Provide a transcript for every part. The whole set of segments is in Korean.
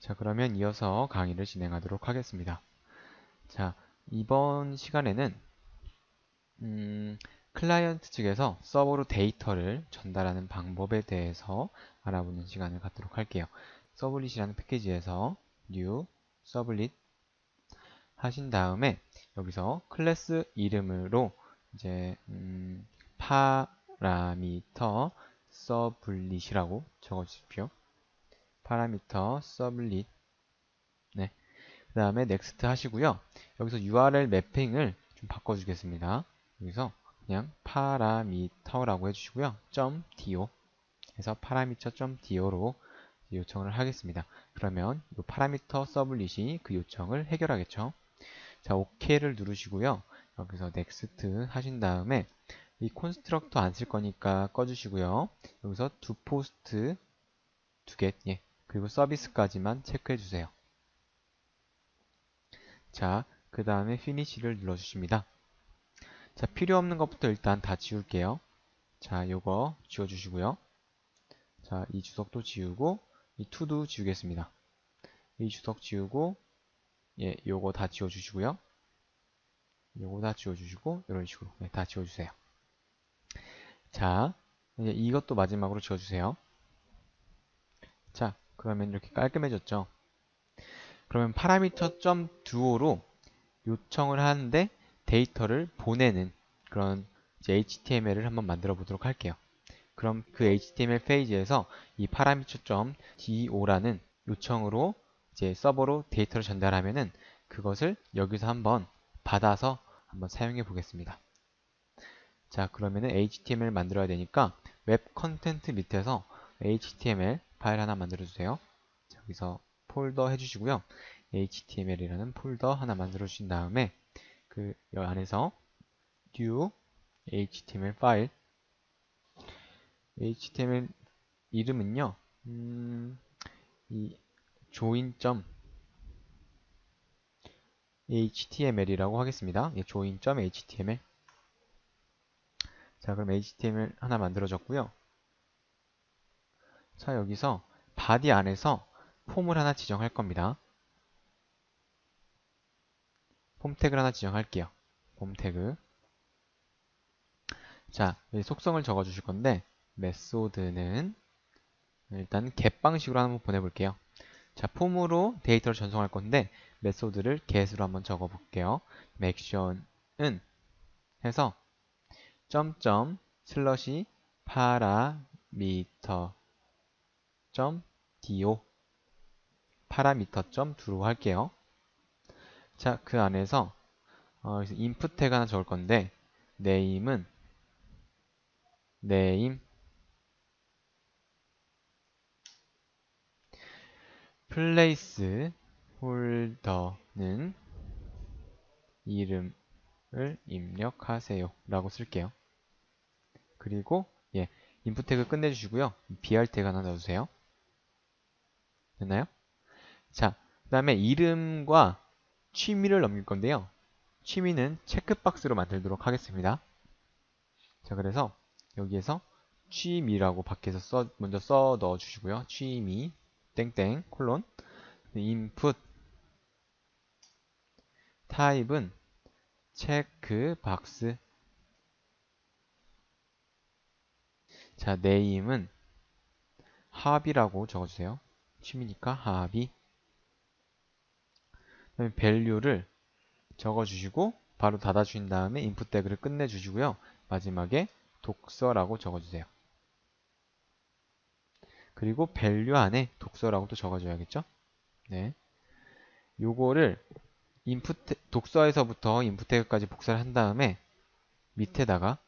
자, 그러면 이어서 강의를 진행하도록 하겠습니다. 자, 이번 시간에는 클라이언트 측에서 서버로 데이터를 전달하는 방법에 대해서 알아보는 시간을 갖도록 할게요. 서블릿이라는 패키지에서 new 서블릿 하신 다음에 여기서 클래스 이름으로 이제 파라미터 서블릿이라고 적어주십시오. 파라미터 서블릿. 네. 그 다음에 next 하시고요. 여기서 URL 매핑을 좀 바꿔주겠습니다. 여기서 그냥 파라미터라고 해주시고요. .do 해서 파라미터.do로 요청을 하겠습니다. 그러면 이 파라미터 서블릿이 그 요청을 해결하겠죠. 자, OK를 누르시고요. 여기서 next 하신 다음에 이 콘스트럭터 안 쓸 거니까 꺼주시고요. 여기서 do post to get, 예. 그리고 서비스까지만 체크해 주세요. 자, 그 다음에 finishi를 눌러주십니다. 자, 필요 없는 것부터 일단 다 지울게요. 자, 요거 지워주시고요. 자, 이 주석도 지우고, 이 to도 지우겠습니다. 이 주석 지우고, 예, 요거 다 지워주시고요. 요거 다 지워주시고, 이런 식으로, 네, 다 지워주세요. 자, 이제 이것도 마지막으로 지워주세요. 자, 그러면 이렇게 깔끔해졌죠? 그러면 parameter.duo로 요청을 하는데 데이터를 보내는 그런 이제 HTML을 한번 만들어 보도록 할게요. 그럼 그 HTML 페이지에서 이 parameter.do라는 요청으로 이제 서버로 데이터를 전달하면은 그것을 여기서 한번 받아서 한번 사용해 보겠습니다. 자, 그러면은 HTML 만들어야 되니까 웹 컨텐트 밑에서 HTML 파일 하나 만들어 주세요. 자, 여기서 폴더 해주시고요. HTML이라는 폴더 하나 만들어 주신 다음에 그 안에서 new HTML 파일 HTML 이름은요. 이 join.html이라고 하겠습니다. 예, join.html. 자, 그럼 HTML 하나 만들어졌고요. 자, 여기서 body 안에서 폼을 하나 지정할 겁니다. 폼 태그를 하나 지정할게요. 폼 태그. 자, 속성을 적어 주실 건데 메소드는 일단 get 방식으로 한번 보내볼게요. 자, 폼으로 데이터를 전송할 건데 메소드를 get으로 한번 적어 볼게요. action은 해서 점점 슬러시 파라미터 점 do 파라미터.do로 할게요. 자, 그 안에서 input 태그 하나 적을 건데 name은 name place 홀더는 이름을 입력하세요 라고 쓸게요. 그리고 예, input 태그 끝내주시고요. br 태그 하나 넣어주세요. 됐나요? 자, 그 다음에 이름과 취미를 넘길 건데요. 취미는 체크박스로 만들도록 하겠습니다. 자, 그래서 여기에서 취미라고 밖에서 먼저 써 넣어주시고요. 취미 땡땡 콜론 input 타입은 체크박스. 자, name은 합이라고 적어주세요. 취미니까 합이. 그다음에 value를 적어주시고 바로 닫아주신 다음에 input 태그를 끝내주시고요. 마지막에 독서라고 적어주세요. 그리고 value 안에 독서라고 또 적어줘야겠죠? 네. 요거를 독서에서부터 input 태그까지 복사를 한 다음에 밑에다가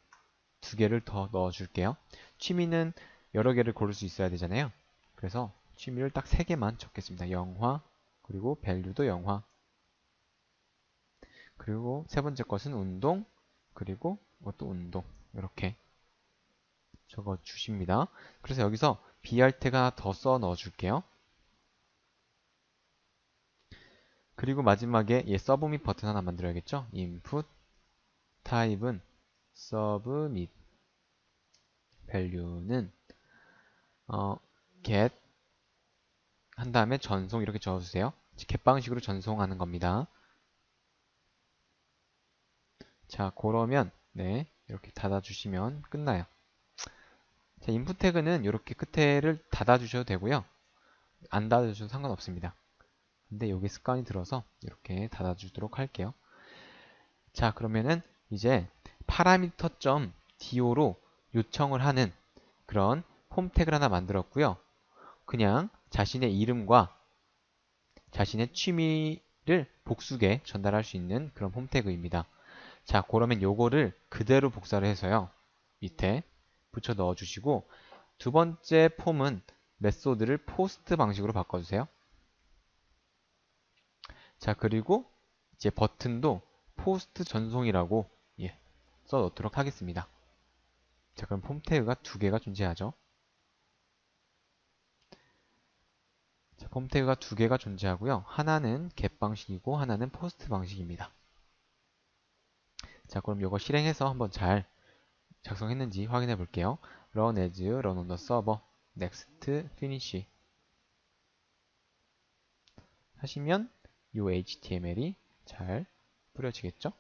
두 개를 더 넣어줄게요. 취미는 여러 개를 고를 수 있어야 되잖아요. 그래서 취미를 딱 세 개만 적겠습니다. 영화, 그리고 value도 영화, 그리고 세 번째 것은 운동, 그리고 이것도 운동. 이렇게 적어 주십니다. 그래서 여기서 br 태그 하나 더 써 넣어 줄게요. 그리고 마지막에 서브밋 버튼 하나 만들어야겠죠. input 타입은 submit, value는 get 한 다음에 전송 이렇게 적어주세요. get 방식으로 전송하는 겁니다. 자, 그러면 네, 이렇게 닫아주시면 끝나요. 자, input 태그는 이렇게 끝에를 닫아주셔도 되고요. 안 닫아주셔도 상관없습니다. 근데 여기 습관이 들어서 이렇게 닫아주도록 할게요. 자, 그러면은 이제 parameter.do로 요청을 하는 그런 폼 태그를 하나 만들었고요. 그냥 자신의 이름과 자신의 취미를 복수게 전달할 수 있는 그런 폼 태그입니다. 자, 그러면 요거를 그대로 복사를 해서요. 밑에 붙여 넣어주시고 두 번째 폼은 메소드를 포스트 방식으로 바꿔주세요. 자, 그리고 이제 버튼도 포스트 전송이라고 써 놓도록 하겠습니다. 자, 그럼 폼 태그가 두 개가 존재하죠. 자, 폼 태그가 두 개가 존재하고요. 하나는 get 방식이고 하나는 포스트 방식입니다. 자, 그럼 이거 실행해서 한번 잘 작성했는지 확인해 볼게요. run as run on the server next finish 하시면 이 HTML이 잘 뿌려지겠죠?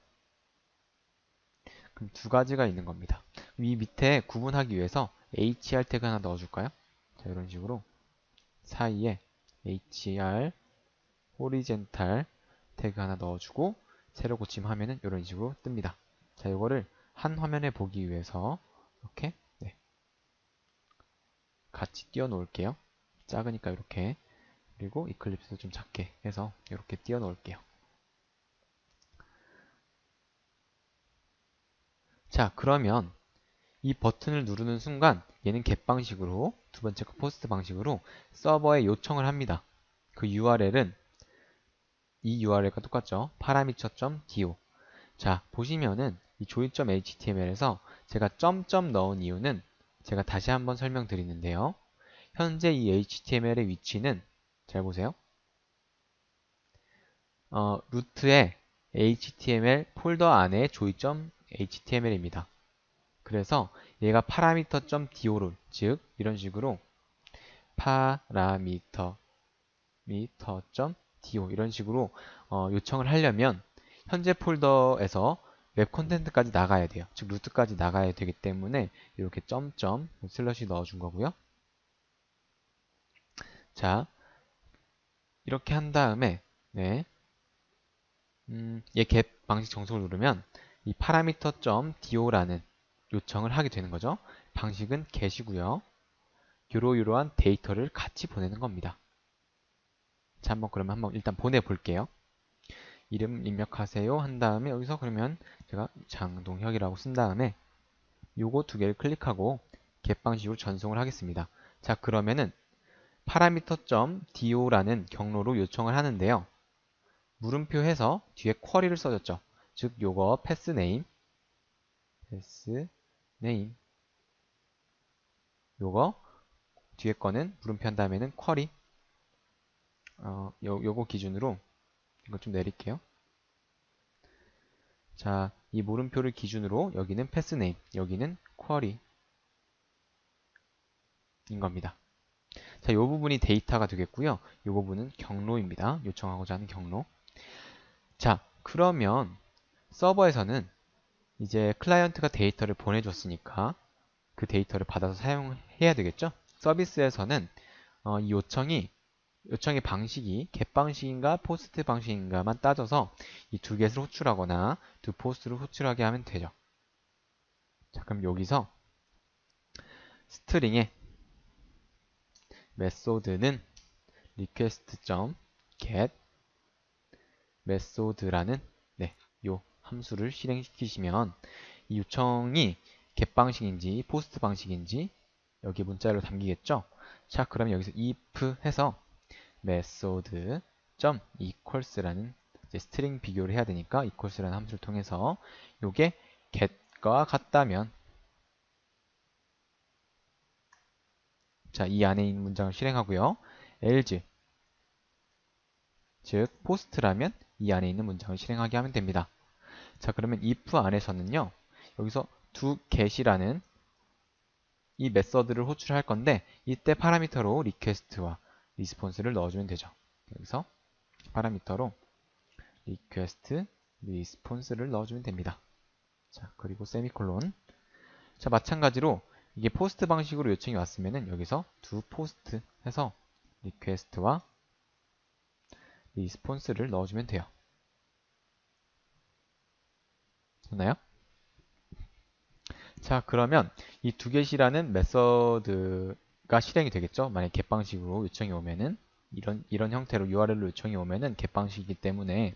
그럼 두 가지가 있는 겁니다. 이 밑에 구분하기 위해서 HR 태그 하나 넣어줄까요? 자, 이런 식으로 사이에 HR horizontal 태그 하나 넣어주고 세로 고침하면은 이런 식으로 뜹니다. 자, 이거를 한 화면에 보기 위해서 이렇게 같이 띄워 놓을게요. 작으니까 이렇게, 그리고 이클립스도 좀 작게 해서 이렇게 띄워 놓을게요. 자, 그러면 이 버튼을 누르는 순간 얘는 get 방식으로, 두 번째 거 포스트 방식으로 서버에 요청을 합니다. 그 URL은 이 URL과 똑같죠. parameter.do. 자, 보시면은 이 join.html에서 제가 점점 넣은 이유는 제가 다시 한번 설명드리는데요. 현재 이 HTML의 위치는 잘 보세요. 루트의 HTML 폴더 안에 join.html입니다. 그래서 얘가 parameter.do로, 즉 이런 식으로 parameter.do 이런 식으로 요청을 하려면 현재 폴더에서 웹 콘텐츠까지 나가야 돼요. 즉 루트까지 나가야 되기 때문에 이렇게 점점 슬러시 넣어준 거고요. 자, 이렇게 한 다음에 네, 얘 get 방식 정속을 누르면 이 parameter.do라는 요청을 하게 되는 거죠. 방식은 get이고요. 이러한 데이터를 같이 보내는 겁니다. 자, 그러면 일단 보내볼게요. 이름 입력하세요 한 다음에 여기서 그러면 제가 장동혁이라고 쓴 다음에 요거 두 개를 클릭하고 get 방식으로 전송을 하겠습니다. 자, 그러면은 parameter.do라는 경로로 요청을 하는데요. 물음표 해서 뒤에 쿼리를 써줬죠. 즉 요거 pass name 요거 뒤에 거는 물음표 한 다음에는 쿼리 요거 기준으로 이거 좀 내릴게요. 자, 이 물음표를 기준으로 여기는 패스네임, 여기는 쿼리인 겁니다. 자, 이 부분이 데이터가 되겠고요. 이 부분은 경로입니다. 요청하고자 하는 경로. 자, 그러면 서버에서는 이제 클라이언트가 데이터를 보내줬으니까 그 데이터를 받아서 사용해야 되겠죠? 서비스에서는 이 요청의 방식이 get 방식인가 포스트 방식인가만 따져서 이 두 개를 호출하거나 두 포스트를 호출하게 하면 되죠. 자, 그럼 여기서 스트링의 메소드는 request.get 메소드라는 요 함수를 실행시키시면 이 요청이 get 방식인지 포스트 방식인지 여기 문자로 담기겠죠. 자, 그러면 여기서 if 해서 method.equals라는 스트링 비교를 해야 되니까 equals라는 함수를 통해서 요게 get과 같다면 자, 이 안에 있는 문장을 실행하고요. else 즉 post라면 이 안에 있는 문장을 실행하게 하면 됩니다. 자, 그러면 if 안에서는요. 여기서 두 get이라는 이 메서드를 호출할 건데 이때 파라미터로 request와 리스폰스를 넣어주면 되죠. 여기서 파라미터로 request response를 넣어주면 됩니다. 자, 그리고 세미콜론. 자, 마찬가지로 이게 포스트 방식으로 요청이 왔으면은 여기서 do post 해서 request와 response를 넣어주면 돼요. 됐나요? 자, 그러면 이 두 개시라는 메서드가 실행이 되겠죠? 만약 get 방식으로 요청이 오면은 이런 형태로 URL로 요청이 오면은 get 방식이기 때문에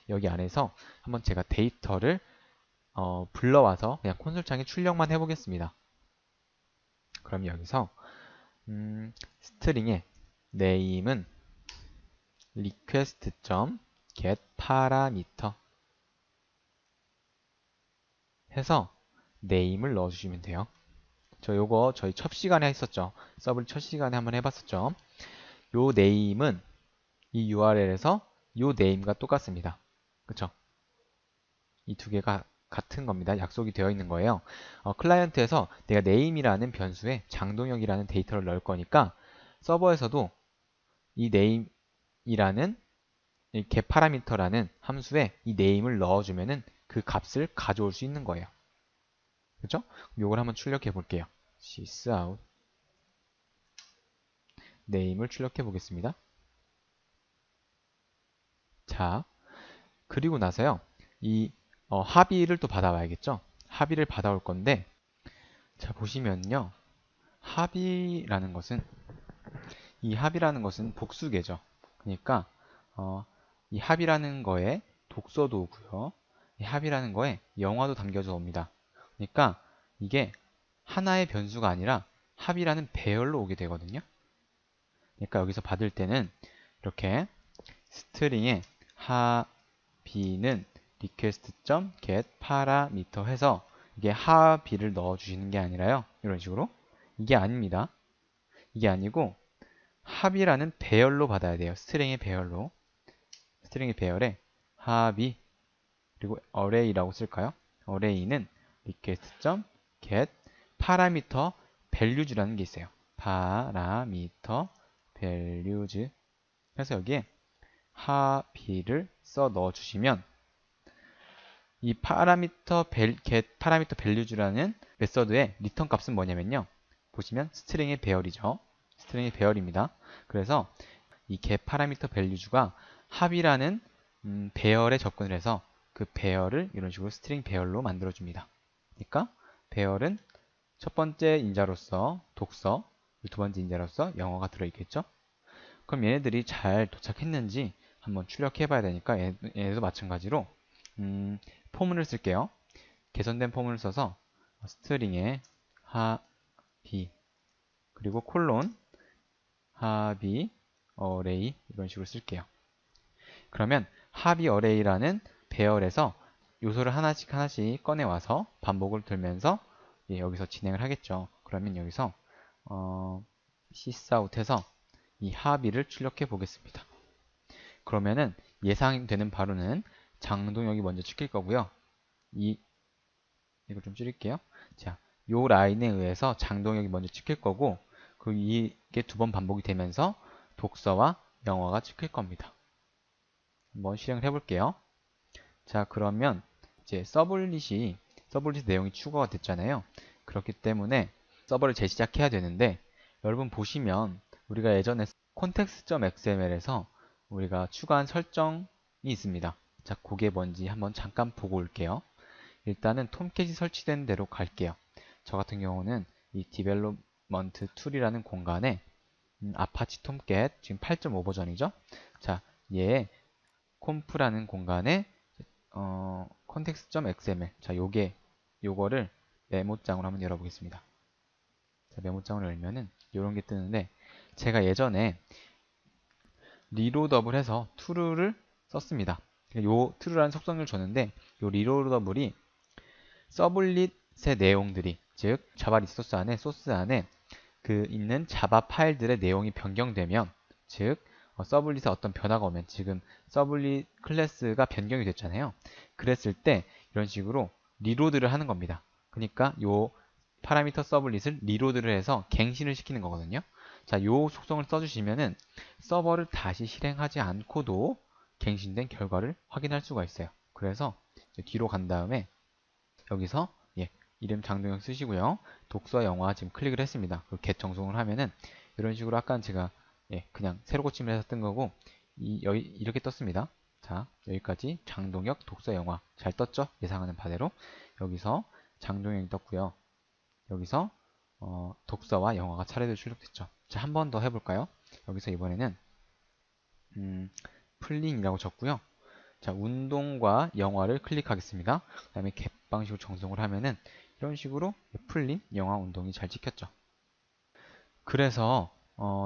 여기 안에서 한번 제가 데이터를 불러와서 그냥 콘솔 창에 출력만 해보겠습니다. 그럼 여기서 스트링의 name은 request.getParameter 해서 name을 넣어주시면 돼요. 요거 저희 첫 시간에 했었죠. 서블 첫 시간에 한번 해봤었죠. 요 name은 이 URL에서 요 name과 똑같습니다. 그쵸? 이 두 개가 같은 겁니다. 약속이 되어 있는 거예요. 클라이언트에서 내가 name이라는 변수에 장동혁이라는 데이터를 넣을 거니까 서버에서도 이 name이라는 이 getParameter라는 함수에 이 name을 넣어주면은 그 값을 가져올 수 있는 거예요. 그렇죠? 요걸 한번 출력해 볼게요. sysout name을 출력해 보겠습니다. 자, 그리고 나서요. 이 합의를 또 받아와야겠죠? 합의를 받아올 건데 자, 보시면요. 합의라는 것은 이 합의라는 것은 복수계죠. 그러니까 이 합의라는 거에 독서도 오고요. 이 합의라는 거에 영화도 담겨져 옵니다. 그러니까 이게 하나의 변수가 아니라 합의라는 배열로 오게 되거든요. 그러니까 여기서 받을 때는 이렇게 스트링에 합의는 request.getParameter 해서 이게 합의를 넣어주시는 게 아니라요. 이런 식으로. 이게 아닙니다. 이게 아니고 합의라는 배열로 받아야 돼요. 스트링의 배열로. 스트링의 배열에 합의 그리고 array라고 쓸까요? array는 request.getParameter values라는 게 있어요. parameter values 그래서 여기에 합의를 써 넣어주시면 이 getParameter values라는 메서드의 리턴 값은 뭐냐면요. 보시면 스트링의 배열이죠. 스트링의 배열입니다. 그래서 이 getParameter values가 합이라는 배열에 접근을 해서 그 배열을 이런 식으로 스트링 배열로 만들어줍니다. 그러니까 배열은 첫 번째 인자로서 독서, 두 번째 인자로서 영어가 들어있겠죠. 그럼 얘네들이 잘 도착했는지 한번 출력해 봐야 되니까 얘네도 마찬가지로 포문을 쓸게요. 개선된 포문을 써서 스트링에 합의 그리고 콜론 합의 어레이 이런 식으로 쓸게요. 그러면 합의 어레이라는 배열에서 요소를 하나씩 꺼내와서 반복을 들면서 여기서 진행을 하겠죠. 그러면 여기서 sysout해서 이 합의를 출력해 보겠습니다. 그러면은 예상되는 바로는 장동혁이 먼저 찍힐 거고요. 이걸 좀 줄일게요. 자, 요 라인에 의해서 장동혁이 먼저 찍힐 거고, 이게 두 번 반복이 되면서 독서와 영어가 찍힐 겁니다. 한번 실행을 해볼게요. 자, 그러면 이제 서블릿 내용이 추가가 됐잖아요. 그렇기 때문에 서버를 재시작해야 되는데, 여러분 보시면 우리가 예전에 context.xml에서 우리가 추가한 설정이 있습니다. 자, 그게 뭔지 한번 잠깐 보고 올게요. 일단은 톰캣이 설치된 대로 갈게요. 저 같은 경우는 이 development tool이라는 공간에 아파치 톰캣 지금 8.5 버전이죠. 자, 얘에 콤프라는 공간에 context.xml 자, 요거를 메모장으로 한번 열어보겠습니다. 자, 메모장을 열면은 이런 게 뜨는데 제가 예전에 리로더블 해서 true를 썼습니다. 요 true라는 속성을 줬는데 요 리로더블이 서블릿의 내용들이 즉 자바 리소스 안에 소스 안에 그 있는 자바 파일들의 내용이 변경되면 즉 서블릿에 어떤 변화가 오면 지금 서블릿 클래스가 변경이 됐잖아요. 그랬을 때 이런 식으로 리로드를 하는 겁니다. 그러니까 요 파라미터 서블릿을 리로드를 해서 갱신을 시키는 거거든요. 자, 요 속성을 써주시면은 서버를 다시 실행하지 않고도 갱신된 결과를 확인할 수가 있어요. 그래서 뒤로 간 다음에 여기서 이름 장동혁 쓰시고요. 독서 영화 지금 클릭을 했습니다. 그리고 get 정송을 하면은 이런 식으로 아까 제가 그냥 새로 고침을 해서 뜬 거고 여기 이렇게 떴습니다. 자, 여기까지 장동혁 독서 영화 잘 떴죠? 예상하는 바대로 여기서 장동혁이 떴고요. 여기서 독서와 영화가 차례대로 출력됐죠. 자, 한 번 더 해볼까요? 여기서 이번에는 플린이라고 적고요. 자, 운동과 영화를 클릭하겠습니다. 그 다음에 갭 방식으로 정송을 하면은 이런 식으로 플린, 영화, 운동이 잘 찍혔죠. 그래서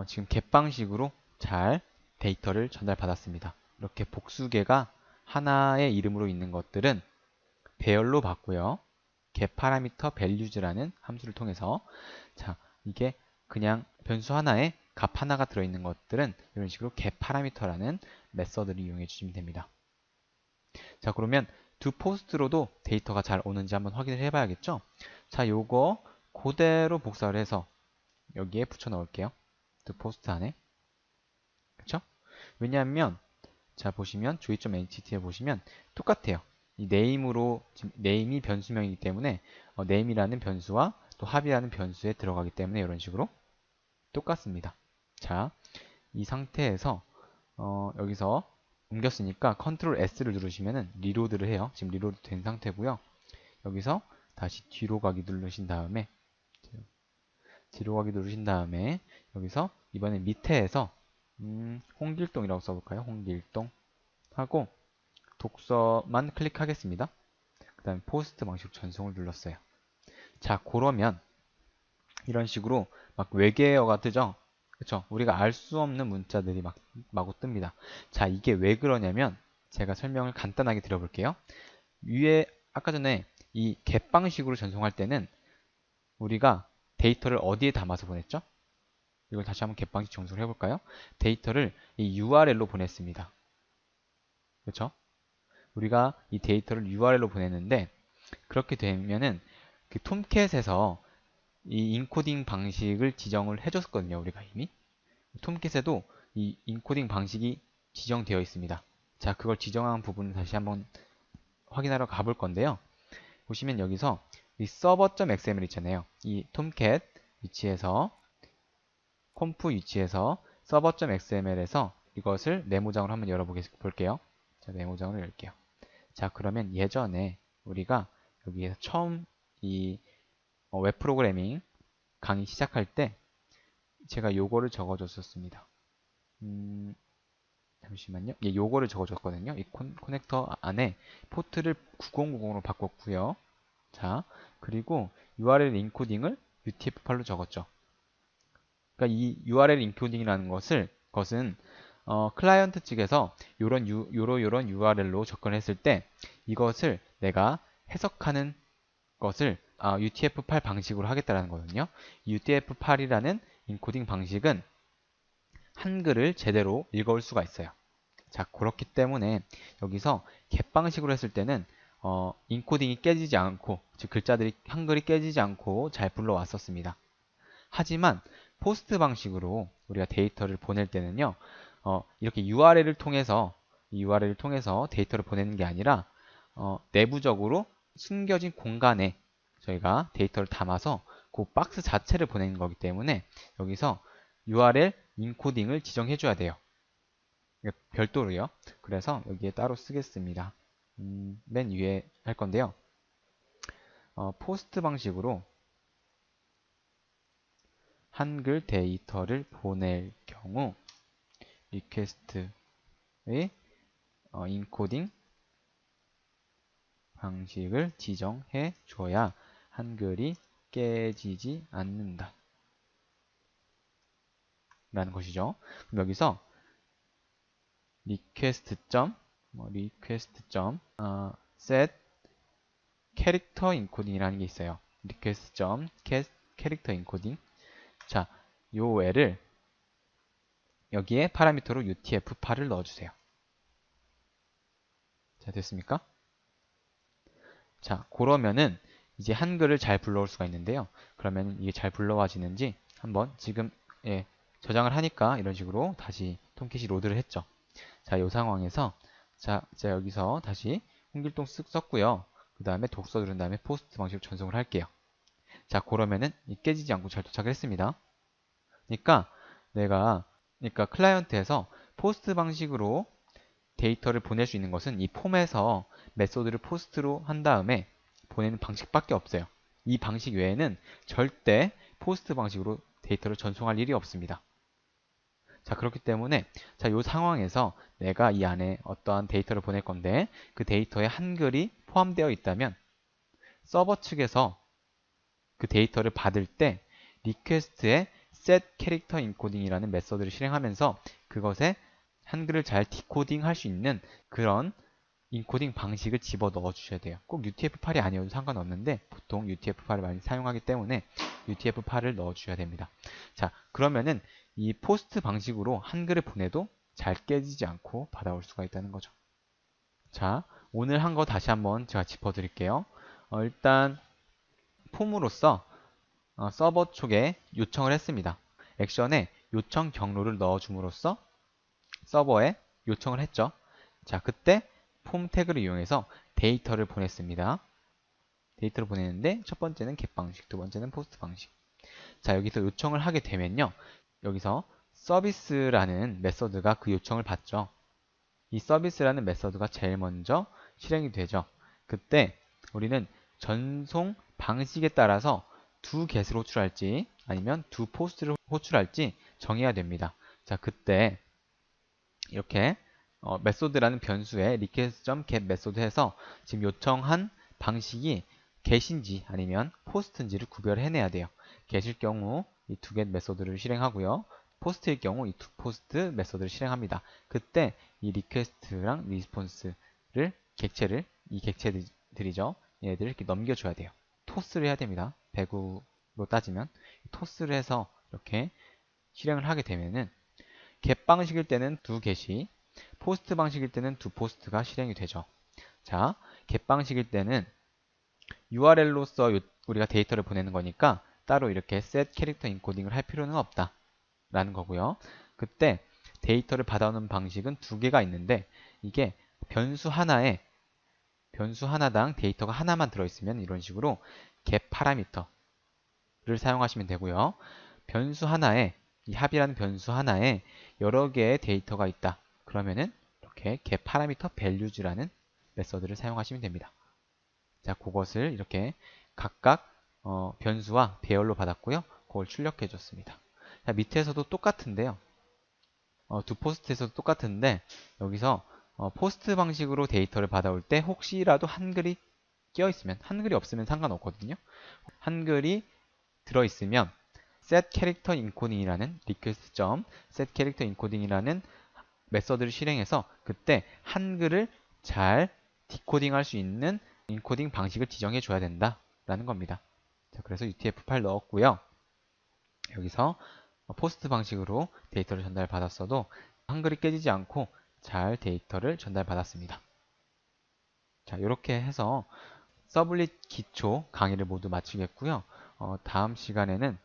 지금 갭 방식으로 잘 데이터를 전달받았습니다. 이렇게 복수계가 하나의 이름으로 있는 것들은 배열로 봤고요. get parameter values라는 함수를 통해서 자, 이게 그냥 변수 하나에 값 하나가 들어있는 것들은 이런 식으로 get parameter라는 메서드를 이용해 주시면 됩니다. 자, 그러면 두 포스트로도 데이터가 잘 오는지 한번 확인을 해봐야겠죠? 자, 요거 그대로 복사를 해서 여기에 붙여 넣을게요. 두 포스트 안에. 그쵸? 왜냐하면 자, 보시면 joy.entit에 보시면 똑같아요. 이 name으로 지금 name이 변수명이기 때문에 name이라는 변수와 또 합이라는 변수에 들어가기 때문에 이런 식으로 똑같습니다. 자, 이 상태에서 여기서 옮겼으니까 컨트롤 S를 누르시면은 리로드를 해요. 지금 리로드 된 상태고요. 여기서 다시 뒤로 가기 누르신 다음에 여기서 이번에 밑에에서 홍길동이라고 써볼까요? 홍길동 하고 독서만 클릭하겠습니다. 그 다음에 포스트 방식으로 전송을 눌렀어요. 자, 그러면 이런 식으로 막 외계어가 뜨죠? 그쵸? 우리가 알 수 없는 문자들이 막 마구 뜹니다. 자, 이게 왜 그러냐면 제가 설명을 간단하게 드려볼게요. 위에 아까 전에 이 get 방식으로 전송할 때는 우리가 데이터를 어디에 담아서 보냈죠? 이걸 다시 한번 get 방식 전송을 해볼까요? 데이터를 이 URL로 보냈습니다. 그렇죠? 우리가 이 데이터를 URL로 보냈는데 그렇게 되면은 그 톰캣에서 이 인코딩 방식을 지정을 해줬거든요. 우리가 이미 톰캣에도 이 인코딩 방식이 지정되어 있습니다. 자, 그걸 지정한 부분을 다시 한번 확인하러 가볼 건데요. 보시면 여기서 이 server.xml 있잖아요. 이 톰캣 위치에서 콤프 위치에서 server.xml에서 이것을 메모장으로 한번 열어볼게요. 자, 메모장으로 열게요. 자, 그러면 예전에 우리가 여기에서 처음 이 웹 프로그래밍 강의 시작할 때 제가 요거를 적어줬었습니다. 잠시만요. 예, 요거를 적어줬거든요. 이 커넥터 안에 포트를 9090으로 바꿨고요. 자, 그리고 URL 인코딩을 UTF-8로 적었죠. 그러니까 이 URL 인코딩이라는 것은 클라이언트 측에서 요런 URL로 접근했을 때 이것을 내가 해석하는 것을 UTF-8 방식으로 하겠다는 거거든요. UTF-8이라는 인코딩 방식은 한글을 제대로 읽어올 수가 있어요. 자, 그렇기 때문에 여기서 get 방식으로 했을 때는 인코딩이 깨지지 않고, 즉 글자들이 한글이 깨지지 않고 잘 불러왔었습니다. 하지만 포스트 방식으로 우리가 데이터를 보낼 때는요, 이렇게 URL을 통해서 데이터를 보내는 게 아니라 내부적으로 숨겨진 공간에 저희가 데이터를 담아서 그 박스 자체를 보내는 거기 때문에 여기서 URL 인코딩을 지정해 줘야 돼요. 별도로요. 그래서 여기에 따로 쓰겠습니다. 맨 위에 할 건데요. 포스트 방식으로 한글 데이터를 보낼 경우 리퀘스트의 인코딩 방식을 지정해 줘야 한글이 깨지지 않는다 라는 것이죠. 그럼 여기서 request.set 캐릭터 인코딩이라는 게 있어요. request.get 캐릭터 인코딩. 자, 요 애를 여기에 파라미터로 UTF-8을 넣어주세요. 자, 됐습니까? 자, 그러면은 이제 한글을 잘 불러올 수가 있는데요. 그러면 이게 잘 불러와지는지 한번 지금 저장을 하니까 이런 식으로 다시 톰캣이 로드를 했죠. 자, 이 상황에서 자, 제가 여기서 다시 홍길동 쓱 썼고요. 그 다음에 독서 누른 다음에 포스트 방식으로 전송을 할게요. 자, 그러면은 깨지지 않고 잘 도착을 했습니다. 그러니까 클라이언트에서 포스트 방식으로 데이터를 보낼 수 있는 것은 이 폼에서 메소드를 포스트로 한 다음에 보내는 방식밖에 없어요. 이 방식 외에는 절대 포스트 방식으로 데이터를 전송할 일이 없습니다. 자, 그렇기 때문에 자, 이 상황에서 내가 이 안에 어떠한 데이터를 보낼 건데 그 데이터에 한글이 포함되어 있다면 서버 측에서 그 데이터를 받을 때 리퀘스트에 set character encoding이라는 메서드를 실행하면서 그것에 한글을 잘 디코딩 할 수 있는 그런 인코딩 방식을 집어 넣어 주셔야 돼요. 꼭 UTF-8이 아니어도 상관없는데 보통 UTF-8을 많이 사용하기 때문에 UTF-8을 넣어 주셔야 됩니다. 자, 그러면은 이 포스트 방식으로 한글을 보내도 잘 깨지지 않고 받아올 수가 있다는 거죠. 자, 오늘 한 거 다시 한번 제가 짚어 드릴게요. 일단 폼으로서 서버 쪽에 요청을 했습니다. 액션에 요청 경로를 넣어 줌으로써 서버에 요청을 했죠. 자, 그때 폼 태그를 이용해서 데이터를 보냈습니다. 데이터를 보내는데 첫 번째는 get 방식, 두 번째는 포스트 방식. 자, 여기서 요청을 하게 되면요. 여기서 서비스라는 메서드가 그 요청을 받죠. 이 서비스라는 메서드가 제일 먼저 실행이 되죠. 그때 우리는 전송 방식에 따라서 두 get을 호출할지 아니면 두 post를 호출할지 정해야 됩니다. 자, 그때 이렇게 메소드라는 변수에 request.get 메소드 해서 지금 요청한 방식이 get인지 아니면 post인지를 구별해내야 돼요. get일 경우 이 두 get 메소드를 실행하고요. post일 경우 이 두 post 메소드를 실행합니다. 그때 이 request랑 response를 객체를 이 객체들이죠. 얘들 이렇게 넘겨줘야 돼요. 토스를 해야 됩니다. 배구로 따지면 토스를 해서 이렇게 실행을 하게 되면은 get 방식일 때는 두 get이, 포스트 방식일 때는 두 post가 실행이 되죠. 자, get 방식일 때는 URL로서 우리가 데이터를 보내는 거니까 따로 이렇게 set character encoding을 할 필요는 없다 라는 거고요. 그때 데이터를 받아오는 방식은 두 개가 있는데 이게 변수 하나당 데이터가 하나만 들어있으면 이런 식으로 get parameter를 사용하시면 되고요. 변수 하나에 이 합이라는 변수 하나에 여러 개의 데이터가 있다. 그러면은 이렇게 get parameter values라는 메서드를 사용하시면 됩니다. 자, 그것을 이렇게 각각 변수와 배열로 받았고요. 그걸 출력해 줬습니다. 자, 밑에서도 똑같은데요. 두 포스트에서도 똑같은데 여기서 포스트 방식으로 데이터를 받아올 때 혹시라도 한글이 끼어 있으면 한글이 없으면 상관없거든요. 한글이 들어 있으면 set character encoding이라는 request.set character encoding이라는 메서드를 실행해서 그때 한글을 잘 디코딩 할 수 있는 인코딩 방식을 지정해 줘야 된다라는 겁니다. 자, 그래서 UTF-8 넣었고요. 여기서 포스트 방식으로 데이터를 전달받았어도 한글이 깨지지 않고 잘 데이터를 전달받았습니다. 자, 이렇게 해서 서블릿 기초 강의를 모두 마치겠고요. 다음 시간에는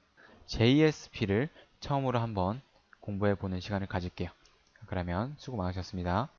JSP를 처음으로 한번 공부해 보는 시간을 가질게요. 그러면 수고 많으셨습니다.